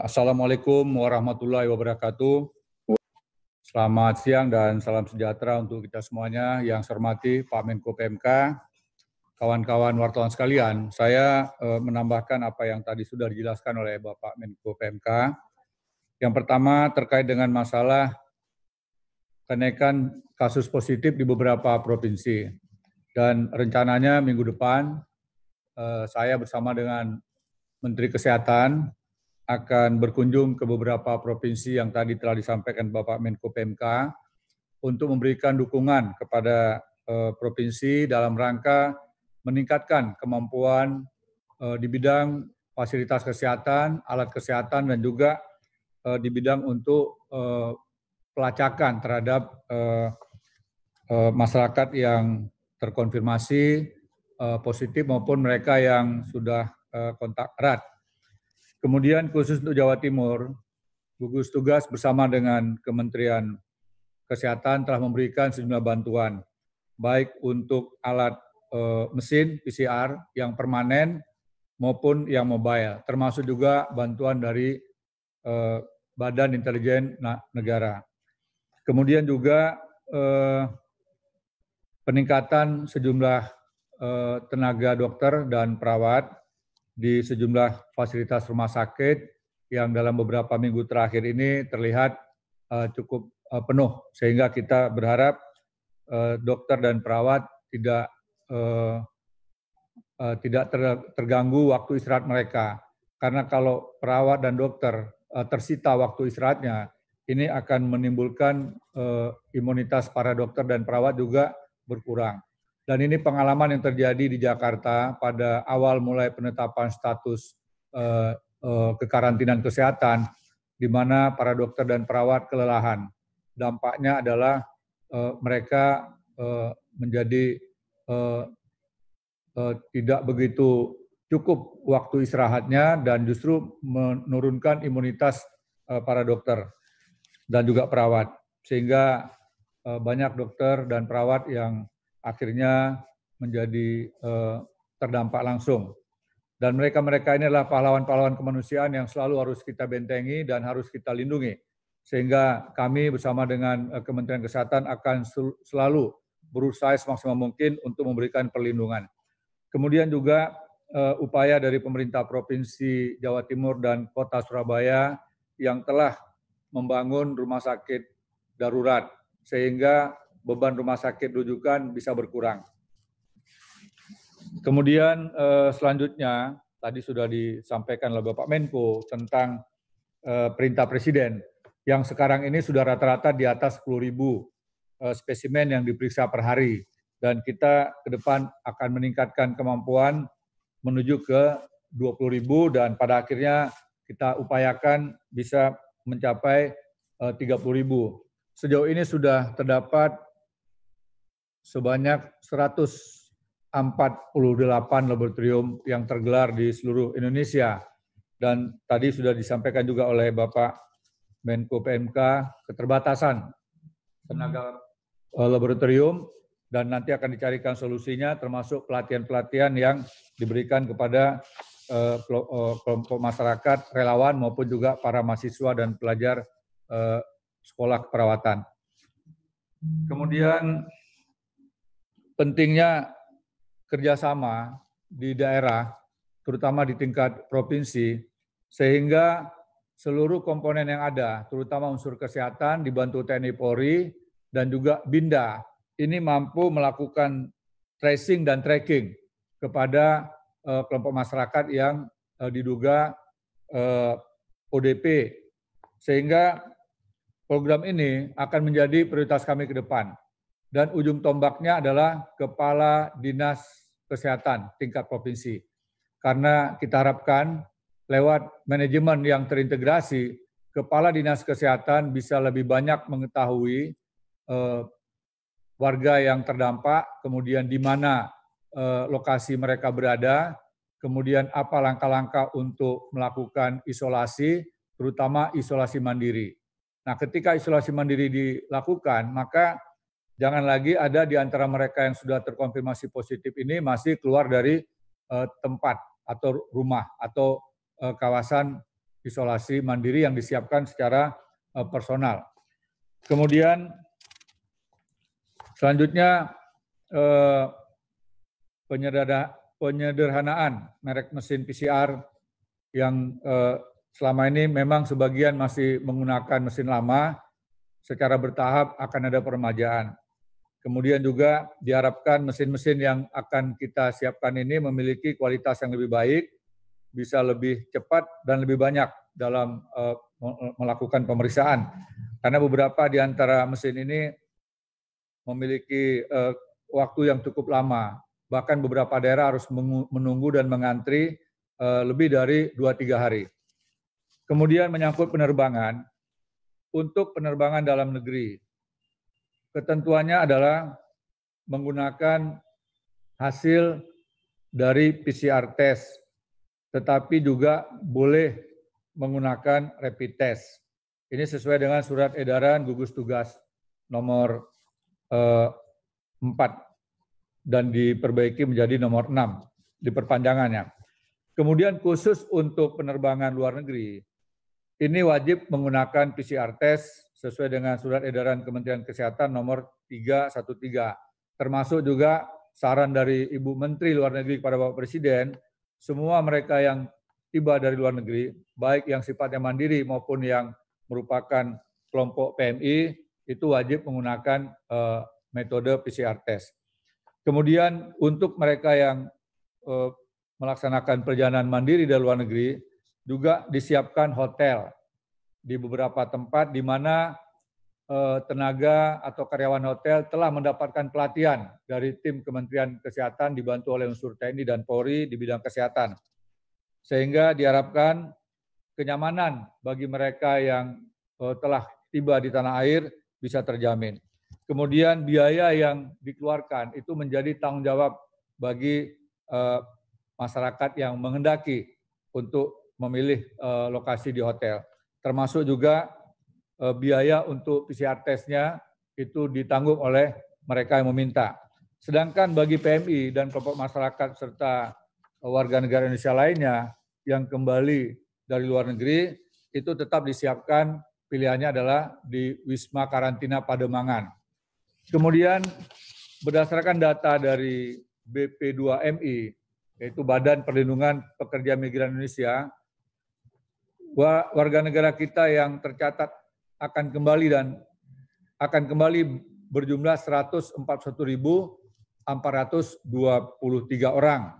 Assalamualaikum warahmatullahi wabarakatuh. Selamat siang dan salam sejahtera untuk kita semuanya. Yang saya hormati Pak Menko PMK, kawan-kawan wartawan sekalian. Saya menambahkan apa yang tadi sudah dijelaskan oleh Bapak Menko PMK. Yang pertama terkait dengan masalah kenaikan kasus positif di beberapa provinsi. Dan rencananya minggu depan saya bersama dengan Menteri Kesehatan akan berkunjung ke beberapa provinsi yang tadi telah disampaikan Bapak Menko PMK untuk memberikan dukungan kepada provinsi dalam rangka meningkatkan kemampuan di bidang fasilitas kesehatan, alat kesehatan, dan juga di bidang untuk pelacakan terhadap masyarakat yang terkonfirmasi positif maupun mereka yang sudah kontak erat. Kemudian khusus untuk Jawa Timur, gugus tugas bersama dengan Kementerian Kesehatan telah memberikan sejumlah bantuan, baik untuk alat mesin PCR yang permanen maupun yang mobile, termasuk juga bantuan dari Badan Intelijen Negara. Kemudian juga peningkatan sejumlah tenaga dokter dan perawat di sejumlah fasilitas rumah sakit yang dalam beberapa minggu terakhir ini terlihat cukup penuh, sehingga kita berharap dokter dan perawat tidak terganggu waktu istirahat mereka. Karena kalau perawat dan dokter tersita waktu istirahatnya, ini akan menimbulkan imunitas para dokter dan perawat juga berkurang. Dan ini pengalaman yang terjadi di Jakarta pada awal mulai penetapan status kekarantinaan kesehatan, di mana para dokter dan perawat kelelahan. Dampaknya adalah mereka menjadi tidak begitu cukup waktu istirahatnya dan justru menurunkan imunitas para dokter dan juga perawat. Sehingga banyak dokter dan perawat yang akhirnya menjadi terdampak langsung. Dan mereka-mereka ini adalah pahlawan-pahlawan kemanusiaan yang selalu harus kita bentengi dan harus kita lindungi. Sehingga kami bersama dengan Kementerian Kesehatan akan selalu berusaha semaksimal mungkin untuk memberikan perlindungan. Kemudian juga upaya dari pemerintah Provinsi Jawa Timur dan Kota Surabaya yang telah membangun rumah sakit darurat, sehingga beban rumah sakit rujukan bisa berkurang. Kemudian selanjutnya, tadi sudah disampaikan oleh Bapak Menko tentang perintah Presiden, yang sekarang ini sudah rata-rata di atas 10.000 spesimen yang diperiksa per hari. Dan kita ke depan akan meningkatkan kemampuan menuju ke 20.000 dan pada akhirnya kita upayakan bisa mencapai 30.000. Sejauh ini sudah terdapat sebanyak 148 laboratorium yang tergelar di seluruh Indonesia. Dan tadi sudah disampaikan juga oleh Bapak Menko PMK keterbatasan tenaga laboratorium, dan nanti akan dicarikan solusinya termasuk pelatihan-pelatihan yang diberikan kepada kelompok masyarakat, relawan maupun juga para mahasiswa dan pelajar sekolah keperawatan. Kemudian pentingnya kerjasama di daerah, terutama di tingkat provinsi, sehingga seluruh komponen yang ada, terutama unsur kesehatan dibantu TNI Polri dan juga BINDA, ini mampu melakukan tracing dan tracking kepada kelompok masyarakat yang diduga ODP, sehingga program ini akan menjadi prioritas kami ke depan. Dan ujung tombaknya adalah Kepala Dinas Kesehatan tingkat provinsi. Karena kita harapkan lewat manajemen yang terintegrasi, Kepala Dinas Kesehatan bisa lebih banyak mengetahui warga yang terdampak, kemudian di mana lokasi mereka berada, kemudian apa langkah-langkah untuk melakukan isolasi, terutama isolasi mandiri. Nah, ketika isolasi mandiri dilakukan, maka jangan lagi ada di antara mereka yang sudah terkonfirmasi positif ini masih keluar dari tempat atau rumah atau kawasan isolasi mandiri yang disiapkan secara personal. Kemudian selanjutnya penyederhanaan merek mesin PCR yang selama ini memang sebagian masih menggunakan mesin lama, secara bertahap akan ada peremajaan. Kemudian juga diharapkan mesin-mesin yang akan kita siapkan ini memiliki kualitas yang lebih baik, bisa lebih cepat dan lebih banyak dalam melakukan pemeriksaan. Karena beberapa di antara mesin ini memiliki waktu yang cukup lama. Bahkan beberapa daerah harus menunggu dan mengantri lebih dari 2-3 hari. Kemudian menyangkut penerbangan, untuk penerbangan dalam negeri, ketentuannya adalah menggunakan hasil dari PCR test, tetapi juga boleh menggunakan rapid test. Ini sesuai dengan surat edaran gugus tugas nomor 4 dan diperbaiki menjadi nomor 6 di perpanjangannya. Kemudian khusus untuk penerbangan luar negeri, ini wajib menggunakan PCR test sesuai dengan surat edaran Kementerian Kesehatan nomor 313. Termasuk juga saran dari Ibu Menteri Luar Negeri kepada Bapak Presiden, semua mereka yang tiba dari luar negeri, baik yang sifatnya mandiri maupun yang merupakan kelompok PMI, itu wajib menggunakan metode PCR test. Kemudian untuk mereka yang melaksanakan perjalanan mandiri dari luar negeri, juga disiapkan hotel di beberapa tempat di mana tenaga atau karyawan hotel telah mendapatkan pelatihan dari tim Kementerian Kesehatan dibantu oleh unsur TNI dan Polri di bidang kesehatan. Sehingga diharapkan kenyamanan bagi mereka yang telah tiba di tanah air bisa terjamin. Kemudian biaya yang dikeluarkan itu menjadi tanggung jawab bagi masyarakat yang menghendaki untuk memilih lokasi di hotel. Termasuk juga biaya untuk PCR testnya itu ditanggung oleh mereka yang meminta. Sedangkan bagi PMI dan kelompok masyarakat serta warga negara Indonesia lainnya yang kembali dari luar negeri, itu tetap disiapkan, pilihannya adalah di Wisma Karantina Pademangan. Kemudian berdasarkan data dari BP2MI, yaitu Badan Perlindungan Pekerja Migran Indonesia, warga negara kita yang tercatat akan kembali berjumlah 141.423 orang.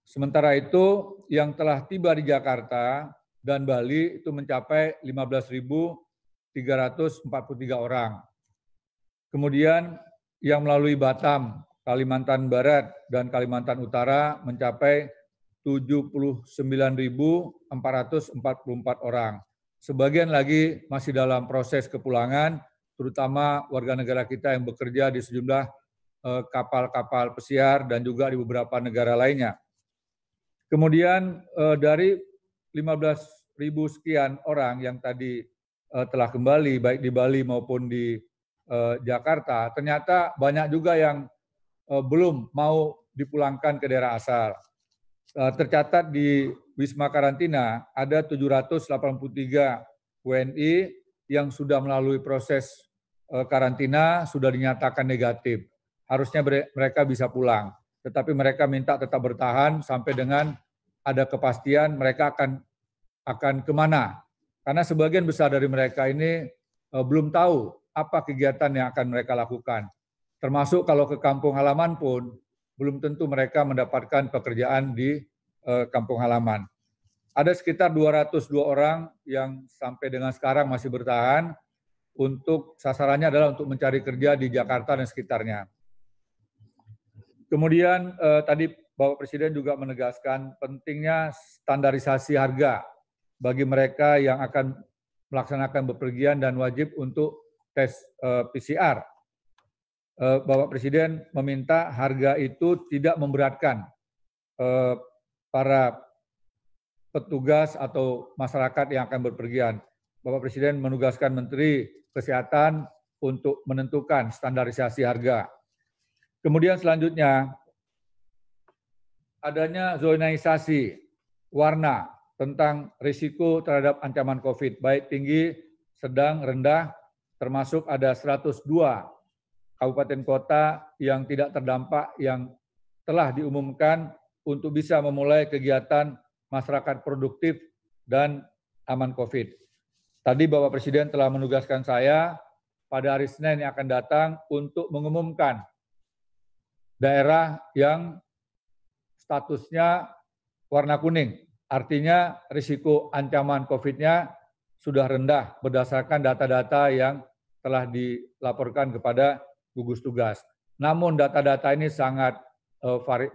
Sementara itu yang telah tiba di Jakarta dan Bali itu mencapai 15.343 orang. Kemudian yang melalui Batam, Kalimantan Barat dan Kalimantan Utara mencapai 79.444 orang. Sebagian lagi masih dalam proses kepulangan, terutama warga negara kita yang bekerja di sejumlah kapal-kapal pesiar dan juga di beberapa negara lainnya. Kemudian dari 15.000 sekian orang yang tadi telah kembali, baik di Bali maupun di Jakarta, ternyata banyak juga yang belum mau dipulangkan ke daerah asal. Tercatat di Wisma Karantina ada 783 WNI yang sudah melalui proses karantina, sudah dinyatakan negatif. Harusnya mereka bisa pulang, tetapi mereka minta tetap bertahan sampai dengan ada kepastian mereka akan kemana. Karena sebagian besar dari mereka ini belum tahu apa kegiatan yang akan mereka lakukan. Termasuk kalau ke kampung halaman pun, belum tentu mereka mendapatkan pekerjaan di kampung halaman. Ada sekitar 202 orang yang sampai dengan sekarang masih bertahan, untuk sasarannya adalah untuk mencari kerja di Jakarta dan sekitarnya. Kemudian tadi Bapak Presiden juga menegaskan pentingnya standarisasi harga bagi mereka yang akan melaksanakan bepergian dan wajib untuk tes PCR. Bapak Presiden meminta harga itu tidak memberatkan para petugas atau masyarakat yang akan berpergian. Bapak Presiden menugaskan Menteri Kesehatan untuk menentukan standarisasi harga. Kemudian selanjutnya, adanya zonisasi warna tentang risiko terhadap ancaman COVID, baik tinggi, sedang, rendah, termasuk ada 102 kabupaten kota yang tidak terdampak yang telah diumumkan untuk bisa memulai kegiatan masyarakat produktif dan aman COVID. Tadi Bapak Presiden telah menugaskan saya pada hari Senin yang akan datang untuk mengumumkan daerah yang statusnya warna kuning. Artinya risiko ancaman COVID-nya sudah rendah berdasarkan data-data yang telah dilaporkan kepada gugus tugas. Namun data-data ini sangat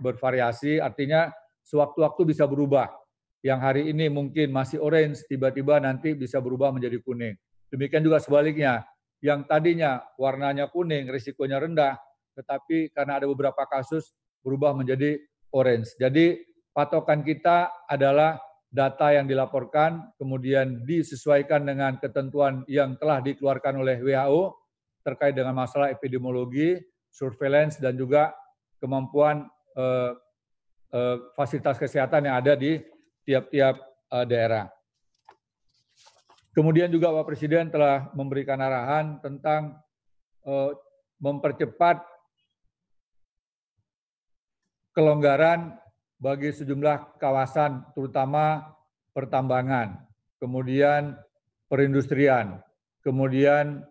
bervariasi, artinya sewaktu-waktu bisa berubah. Yang hari ini mungkin masih orange, tiba-tiba nanti bisa berubah menjadi kuning. Demikian juga sebaliknya, yang tadinya warnanya kuning, risikonya rendah, tetapi karena ada beberapa kasus berubah menjadi orange. Jadi patokan kita adalah data yang dilaporkan, kemudian disesuaikan dengan ketentuan yang telah dikeluarkan oleh WHO terkait dengan masalah epidemiologi, surveillance, dan juga kemampuan fasilitas kesehatan yang ada di tiap-tiap daerah. Kemudian juga Bapak Presiden telah memberikan arahan tentang mempercepat kelonggaran bagi sejumlah kawasan, terutama pertambangan, kemudian perindustrian, kemudian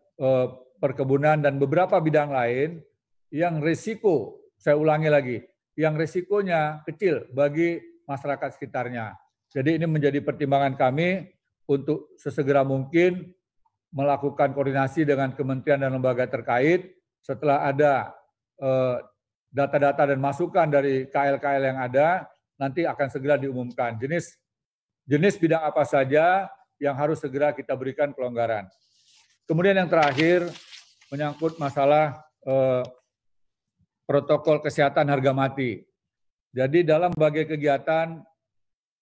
perkebunan, dan beberapa bidang lain yang risiko, saya ulangi lagi, yang risikonya kecil bagi masyarakat sekitarnya. Jadi ini menjadi pertimbangan kami untuk sesegera mungkin melakukan koordinasi dengan kementerian dan lembaga terkait setelah ada data-data dan masukan dari KL-KL yang ada, nanti akan segera diumumkan jenis bidang apa saja yang harus segera kita berikan pelonggaran. Kemudian yang terakhir menyangkut masalah protokol kesehatan harga mati. Jadi dalam berbagai kegiatan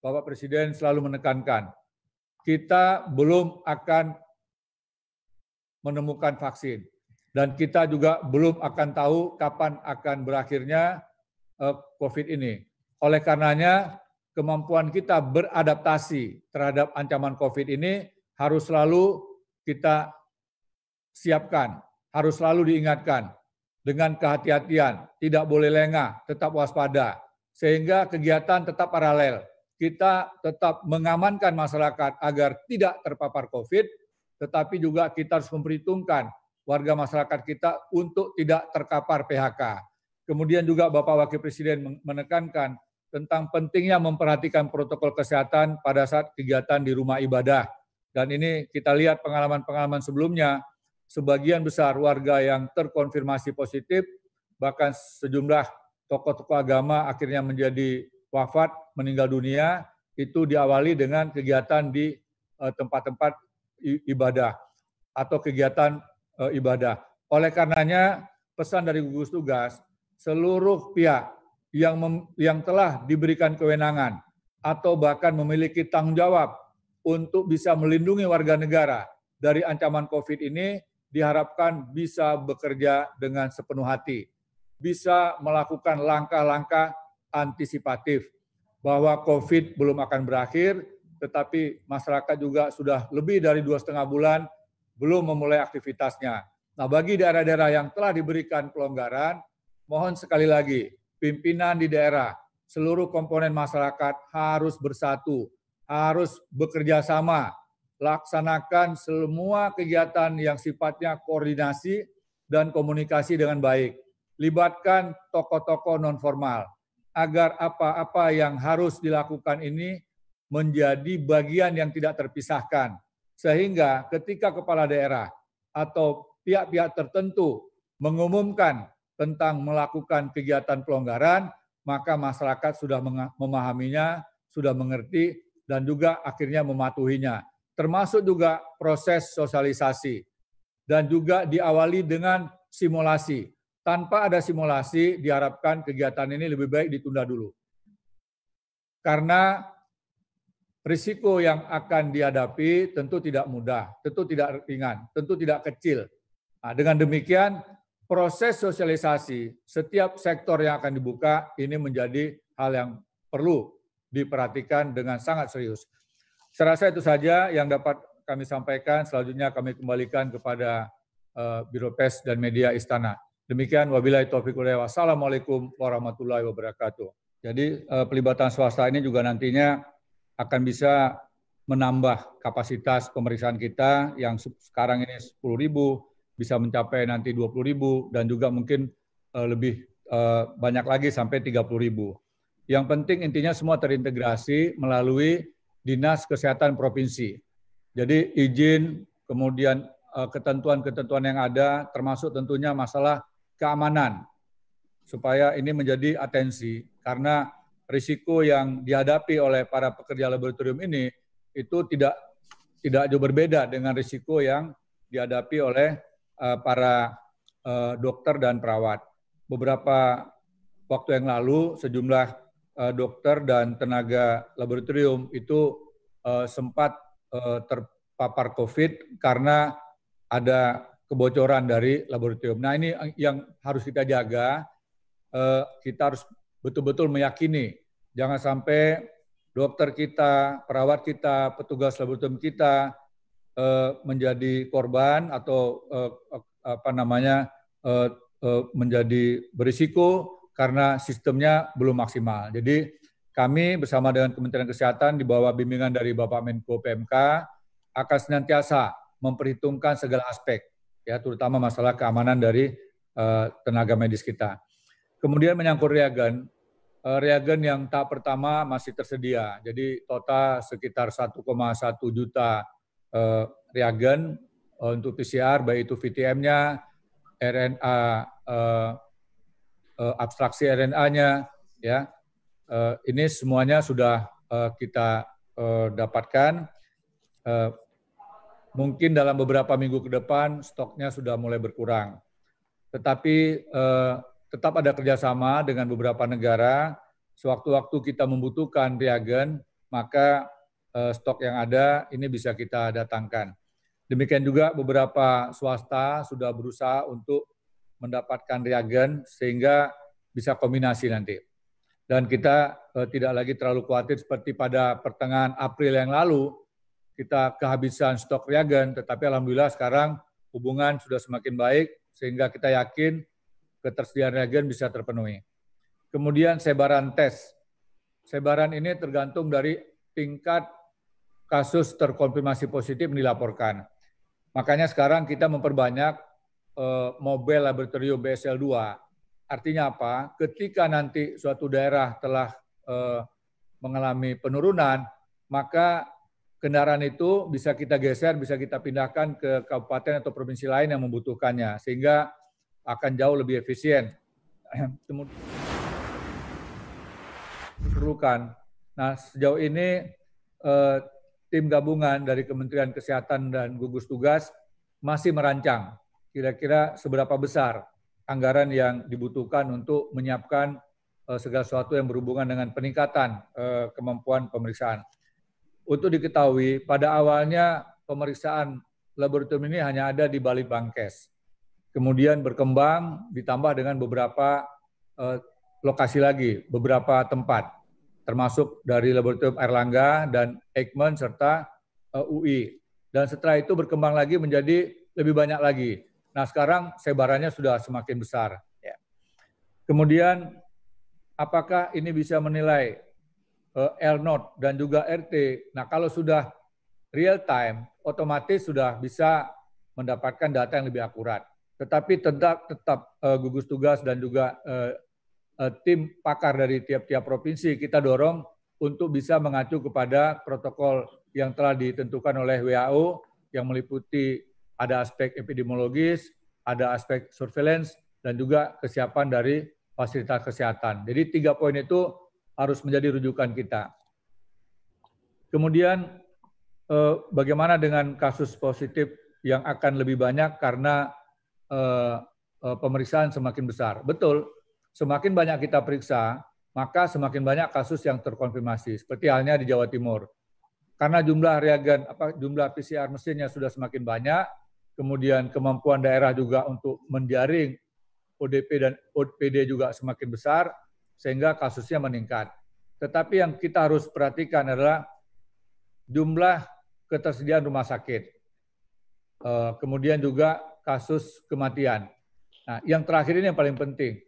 Bapak Presiden selalu menekankan, kita belum akan menemukan vaksin. Dan kita juga belum akan tahu kapan akan berakhirnya COVID ini. Oleh karenanya, kemampuan kita beradaptasi terhadap ancaman COVID ini harus selalu kita siapkan, harus selalu diingatkan dengan kehati-hatian, tidak boleh lengah, tetap waspada, sehingga kegiatan tetap paralel. Kita tetap mengamankan masyarakat agar tidak terpapar COVID, tetapi juga kita harus memperhitungkan warga masyarakat kita untuk tidak terkapar PHK. Kemudian juga Bapak Wakil Presiden menekankan tentang pentingnya memperhatikan protokol kesehatan pada saat kegiatan di rumah ibadah. Dan ini kita lihat pengalaman-pengalaman sebelumnya, sebagian besar warga yang terkonfirmasi positif, bahkan sejumlah tokoh-tokoh agama akhirnya menjadi wafat, meninggal dunia, itu diawali dengan kegiatan di tempat-tempat ibadah atau kegiatan ibadah. Oleh karenanya, pesan dari gugus tugas, seluruh pihak yang telah diberikan kewenangan atau bahkan memiliki tanggung jawab untuk bisa melindungi warga negara dari ancaman COVID ini, diharapkan bisa bekerja dengan sepenuh hati, bisa melakukan langkah-langkah antisipatif bahwa COVID belum akan berakhir, tetapi masyarakat juga sudah lebih dari 2,5 bulan belum memulai aktivitasnya. Nah, bagi daerah-daerah yang telah diberikan pelonggaran, mohon sekali lagi, pimpinan di daerah, seluruh komponen masyarakat harus bersatu, harus bekerja sama, laksanakan semua kegiatan yang sifatnya koordinasi dan komunikasi dengan baik. Libatkan tokoh-tokoh non-formal, agar apa-apa yang harus dilakukan ini menjadi bagian yang tidak terpisahkan. Sehingga ketika kepala daerah atau pihak-pihak tertentu mengumumkan tentang melakukan kegiatan pelonggaran, maka masyarakat sudah memahaminya, sudah mengerti, dan juga akhirnya mematuhinya. Termasuk juga proses sosialisasi. Dan juga diawali dengan simulasi. Tanpa ada simulasi, diharapkan kegiatan ini lebih baik ditunda dulu. Karena risiko yang akan dihadapi tentu tidak mudah, tentu tidak ringan, tentu tidak kecil. Nah, dengan demikian, proses sosialisasi setiap sektor yang akan dibuka ini menjadi hal yang perlu diperhatikan dengan sangat serius. Saya rasa itu saja yang dapat kami sampaikan. Selanjutnya kami kembalikan kepada Biro Pers dan Media Istana. Demikian, wabillahi taufiq wal hidayah. Wassalamualaikum warahmatullahi wabarakatuh. Jadi pelibatan swasta ini juga nantinya akan bisa menambah kapasitas pemeriksaan kita yang sekarang ini 10.000, bisa mencapai nanti 20.000 dan juga mungkin lebih banyak lagi sampai 30.000. Yang penting intinya semua terintegrasi melalui Dinas Kesehatan Provinsi. Jadi izin, kemudian ketentuan-ketentuan yang ada, termasuk tentunya masalah keamanan, supaya ini menjadi atensi, karena risiko yang dihadapi oleh para pekerja laboratorium ini itu tidak jauh berbeda dengan risiko yang dihadapi oleh para dokter dan perawat. Beberapa waktu yang lalu sejumlah dokter dan tenaga laboratorium itu sempat terpapar COVID karena ada kebocoran dari laboratorium. Nah, ini yang harus kita jaga. Kita harus betul-betul meyakini, jangan sampai dokter kita, perawat kita, petugas laboratorium kita menjadi korban atau menjadi berisiko karena sistemnya belum maksimal. Jadi kami bersama dengan Kementerian Kesehatan di bawah bimbingan dari Bapak Menko PMK akan senantiasa memperhitungkan segala aspek, ya, terutama masalah keamanan dari tenaga medis kita. Kemudian menyangkut reagen yang tahap pertama masih tersedia. Jadi total sekitar 1,1 juta reagen untuk PCR, baik itu VTM-nya, RNA, abstraksi RNA-nya, ya. Ini semuanya sudah kita dapatkan. Mungkin dalam beberapa minggu ke depan stoknya sudah mulai berkurang. Tetapi tetap ada kerjasama dengan beberapa negara. Sewaktu-waktu kita membutuhkan reagen, maka stok yang ada ini bisa kita datangkan. Demikian juga beberapa swasta sudah berusaha untuk mendapatkan reagen sehingga bisa kombinasi nanti. Dan kita tidak lagi terlalu khawatir seperti pada pertengahan April yang lalu, kita kehabisan stok reagen, tetapi alhamdulillah sekarang hubungan sudah semakin baik sehingga kita yakin ketersediaan reagen bisa terpenuhi. Kemudian sebaran tes. Sebaran ini tergantung dari tingkat kasus terkonfirmasi positif yang dilaporkan. Makanya sekarang kita memperbanyak mobile laboratorium BSL-2. Artinya apa? Ketika nanti suatu daerah telah mengalami penurunan, maka kendaraan itu bisa kita geser, bisa kita pindahkan ke kabupaten atau provinsi lain yang membutuhkannya, sehingga akan jauh lebih efisien. Diperlukan. Nah, sejauh ini tim gabungan dari Kementerian Kesehatan dan gugus tugas masih merancang kira-kira seberapa besar anggaran yang dibutuhkan untuk menyiapkan segala sesuatu yang berhubungan dengan peningkatan kemampuan pemeriksaan. Untuk diketahui, pada awalnya pemeriksaan laboratorium ini hanya ada di Balitbangkes. Kemudian berkembang ditambah dengan beberapa lokasi lagi, beberapa tempat, termasuk dari Laboratorium Airlangga dan Eijkman serta UI. Dan setelah itu berkembang lagi menjadi lebih banyak lagi. Nah, sekarang sebarannya sudah semakin besar. Kemudian, apakah ini bisa menilai L0 dan juga RT? Nah, kalau sudah real time, otomatis sudah bisa mendapatkan data yang lebih akurat. Tetapi tetap gugus tugas dan juga tim pakar dari tiap-tiap provinsi kita dorong untuk bisa mengacu kepada protokol yang telah ditentukan oleh WHO yang meliputi ada aspek epidemiologis, ada aspek surveillance, dan juga kesiapan dari fasilitas kesehatan. Jadi 3 poin itu harus menjadi rujukan kita. Kemudian bagaimana dengan kasus positif yang akan lebih banyak karena pemeriksaan semakin besar? Betul, semakin banyak kita periksa, maka semakin banyak kasus yang terkonfirmasi. Seperti halnya di Jawa Timur. Karena jumlah reagen, jumlah PCR mesinnya sudah semakin banyak, kemudian kemampuan daerah juga untuk menjaring ODP dan OPD juga semakin besar, sehingga kasusnya meningkat. Tetapi yang kita harus perhatikan adalah jumlah ketersediaan rumah sakit, kemudian juga kasus kematian. Nah, yang terakhir ini yang paling penting.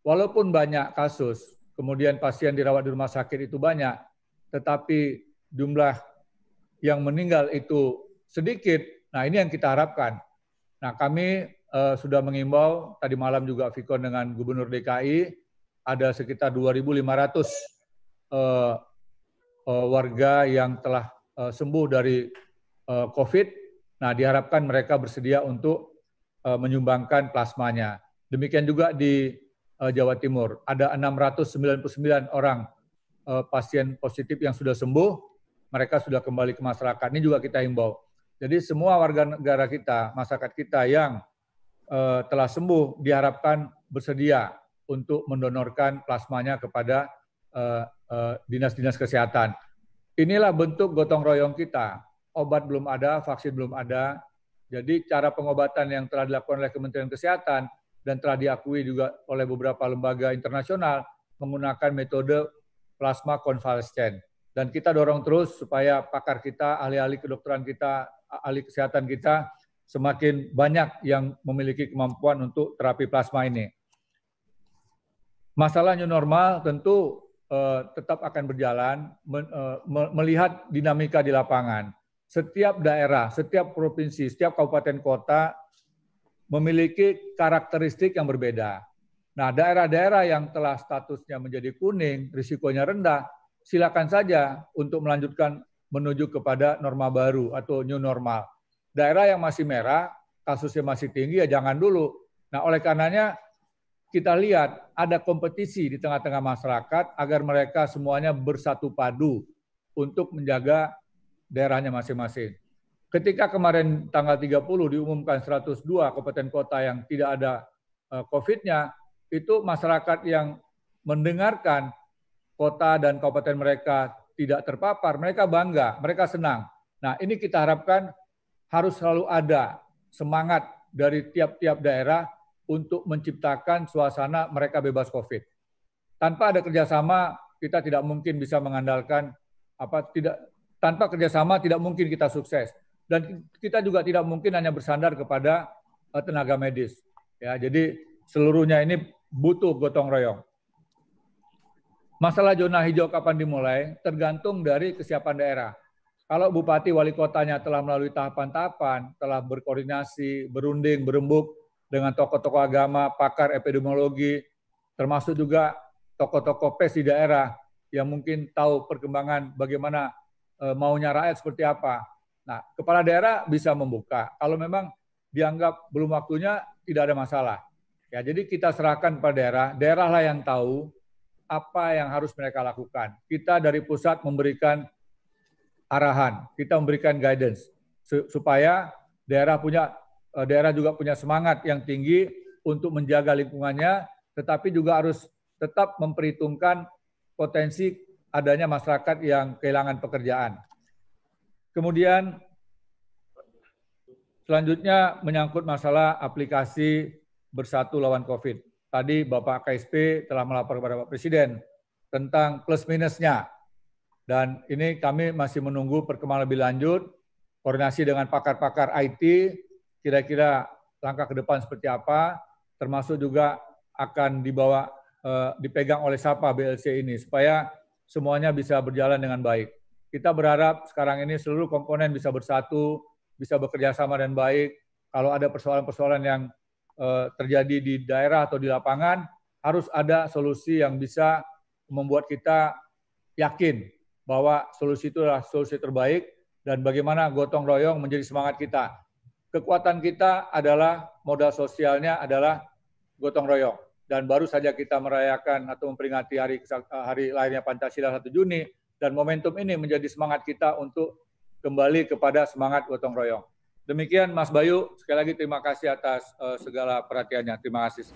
Walaupun banyak kasus, kemudian pasien dirawat di rumah sakit itu banyak, tetapi jumlah yang meninggal itu sedikit. Nah, ini yang kita harapkan. Nah, kami sudah mengimbau, tadi malam juga Vikon dengan Gubernur DKI, ada sekitar 2.500 warga yang telah sembuh dari COVID. Nah, diharapkan mereka bersedia untuk menyumbangkan plasmanya. Demikian juga di Jawa Timur, ada 699 orang pasien positif yang sudah sembuh, mereka sudah kembali ke masyarakat. Ini juga kita himbau. Jadi semua warga negara kita, masyarakat kita yang telah sembuh diharapkan bersedia untuk mendonorkan plasmanya kepada dinas-dinas kesehatan. Inilah bentuk gotong royong kita. Obat belum ada, vaksin belum ada. Jadi cara pengobatan yang telah dilakukan oleh Kementerian Kesehatan dan telah diakui juga oleh beberapa lembaga internasional menggunakan metode plasma konvalesen. Dan kita dorong terus supaya pakar kita, ahli-ahli kedokteran kita, ahli kesehatan kita semakin banyak yang memiliki kemampuan untuk terapi plasma ini. Masalah new normal tentu tetap akan berjalan, melihat dinamika di lapangan. Setiap daerah, setiap provinsi, setiap kabupaten kota memiliki karakteristik yang berbeda. Nah, daerah-daerah yang telah statusnya menjadi kuning, risikonya rendah, silakan saja untuk melanjutkan menuju kepada norma baru atau new normal. Daerah yang masih merah, kasusnya masih tinggi, ya jangan dulu. Nah, oleh karenanya kita lihat ada kompetisi di tengah-tengah masyarakat agar mereka semuanya bersatu padu untuk menjaga daerahnya masing-masing. Ketika kemarin tanggal 30 diumumkan 102 kabupaten kota yang tidak ada COVID-nya, itu masyarakat yang mendengarkan kota dan kabupaten mereka tidak terpapar, mereka bangga, mereka senang. Nah, ini kita harapkan harus selalu ada semangat dari tiap-tiap daerah untuk menciptakan suasana mereka bebas COVID. Tanpa ada kerjasama, kita tidak mungkin bisa mengandalkan tanpa kerjasama tidak mungkin kita sukses. Dan kita juga tidak mungkin hanya bersandar kepada tenaga medis. Ya, jadi seluruhnya ini butuh gotong royong. Masalah zona hijau kapan dimulai tergantung dari kesiapan daerah. Kalau bupati wali kotanya telah melalui tahapan-tahapan, telah berkoordinasi, berunding, berembuk dengan tokoh-tokoh agama, pakar epidemiologi, termasuk juga tokoh-tokoh PES di daerah yang mungkin tahu perkembangan bagaimana maunya rakyat seperti apa. Nah, kepala daerah bisa membuka. Kalau memang dianggap belum waktunya, tidak ada masalah. Ya, jadi kita serahkan kepada daerah, daerahlah yang tahu apa yang harus mereka lakukan. Kita dari pusat memberikan arahan, kita memberikan guidance supaya daerah juga punya semangat yang tinggi untuk menjaga lingkungannya, tetapi juga harus tetap memperhitungkan potensi adanya masyarakat yang kehilangan pekerjaan. Kemudian selanjutnya menyangkut masalah aplikasi Bersatu Lawan COVID. Tadi Bapak KSP telah melapor kepada Bapak Presiden tentang plus minusnya. Dan ini kami masih menunggu perkembangan lebih lanjut, koordinasi dengan pakar-pakar IT, kira-kira langkah ke depan seperti apa, termasuk juga akan dipegang oleh SAPA BLC ini, supaya semuanya bisa berjalan dengan baik. Kita berharap sekarang ini seluruh komponen bisa bersatu, bisa bekerja sama dan baik. Kalau ada persoalan-persoalan yang terjadi di daerah atau di lapangan, harus ada solusi yang bisa membuat kita yakin bahwa solusi itu adalah solusi terbaik dan bagaimana gotong royong menjadi semangat kita. Kekuatan kita adalah modal sosialnya adalah gotong royong. Dan baru saja kita merayakan atau memperingati hari lahirnya Pancasila 1 Juni dan momentum ini menjadi semangat kita untuk kembali kepada semangat gotong royong. Demikian Mas Bayu, sekali lagi terima kasih atas segala perhatiannya. Terima kasih.